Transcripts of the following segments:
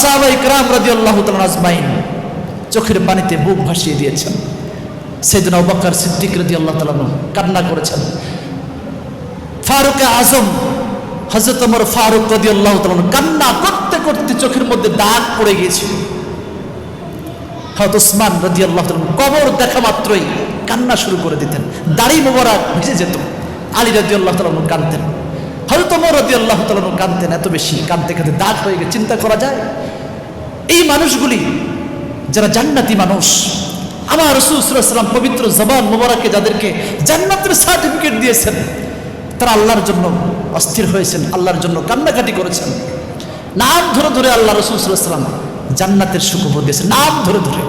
সাহাবায়ে কেরাম রাদিয়াল্লাহু তাআলা আজমাইন চোখের পানিতে বুক ভাসিয়ে দিয়েছেন। সাইয়েদনা আবু বকর সিদ্দিক রাদিয়াল্লাহু তাআলা কান্না করেছেন। ফারুক আজম হযরত ওমর ফারুক রাদিয়াল্লাহু তাআলা কান্না করতে করতে চোখের মধ্যে দাগ পড়ে গিয়েছিল। হযরত ওসমান রাদিয়াল্লাহু তাআলা কবর দেখা মাত্রই কান্না শুরু করে দিতেন, দাড়ি মোবারক ভিজে যেত। আলী রাদিয়াল্লাহু তাআলা কাঁদতেন, হযরত ওমর রাদিয়াল্লাহু তাআলা কাঁদতেন, এত বেশি কাঁদতে কাঁদতে দাগ হয়ে গেছে। চিন্তা করা যায় এই মানুষগুলি যারা জান্নাতি মানুষ, আমার রাসূল সাল্লাল্লাহু আলাইহি ওয়াসাল্লাম পবিত্র জবান মোবারকে যাদেরকে জান্নাতের সার্টিফিকেট দিয়েছেন, তারা আল্লাহর জন্য অস্থির হয়েছেন, আল্লাহর জন্য কান্নাকাটি করেছেন। নাম ধরে ধরে আল্লাহ রাসূল সাল্লাল্লাহু আলাইহি ওয়াসাল্লাম জান্নাতের সুখবর দিয়েছেন, নাম ধরে ধরে।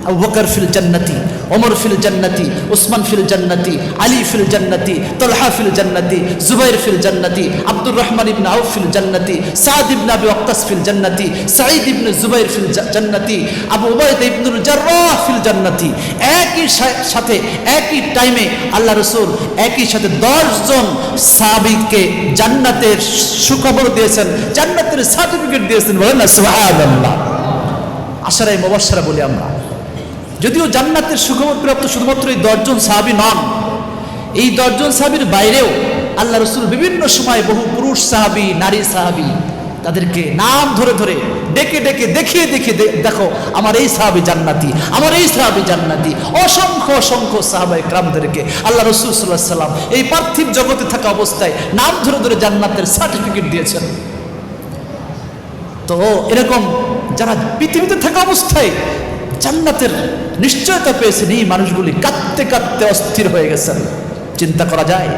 আবু বকর ফিল জান্নাতি, ওমর ফিল জান্নাতি, উসমান ফিল জান্নাতি, আলী ফিল জান্নাতি, তালহা ফিল জান্নাতি, জুবাইর ফিল জান্নাতি, আব্দুর রহমান ইবনে আউফ ফিল জান্নাতি, সাদ ইবনে আবি ওয়াক্কাস ফিল জান্নাতি, সাঈদ ইবনে জুবাইর ফিল জান্নাতি, আবু উবাইদা ইবনুল জাররাহ ফিল জান্নাতি। একই সাথে একই টাইমে আল্লাহ রাসূল একই সাথে 10 জন সাহাবীকে জান্নাতের সুখবর দিয়েছেন, জান্নাতের সার্টিফিকেট দিয়েছেন। বলেন না সুবহানাল্লাহ। আশারায়ে মুবাশশারা বলি আমরা। যদিও জান্নাতের সুখবর প্রাপ্ত শুধুমাত্র এই 10 জন সাহাবী নন, এই 10 জন সাহাবীর বাইরেও আল্লাহ রাসূল বিভিন্ন সময় বহু পুরুষ সাহাবী, নারী সাহাবী, তাদেরকে নাম ধরে ধরে ডেকে ডেকে দেখিয়ে দেখিয়ে দেখো আমার এই সাহাবী জান্নাতি, আমার এই সাহাবী জান্নাতি। অসংখ্য অসংখ্য সাহাবায়ে কেরামদেরকে আল্লাহ রাসূল সাল্লাল্লাহু আলাইহি ওয়াসাল্লাম এই পার্থিব জগতে থাকা অবস্থায় নাম ধরে ধরে জান্নাতের সার্টিফিকেট দিয়েছেন। তো এরকম যারা পৃথিবীতে থাকা অবস্থায় জান্নাতের নিশ্চয়তা পেয়েছেন, এই মানুষগুলি কাঁদতে কাঁদতে অস্থির হয়ে গেছেন। চিন্তা করা যায়।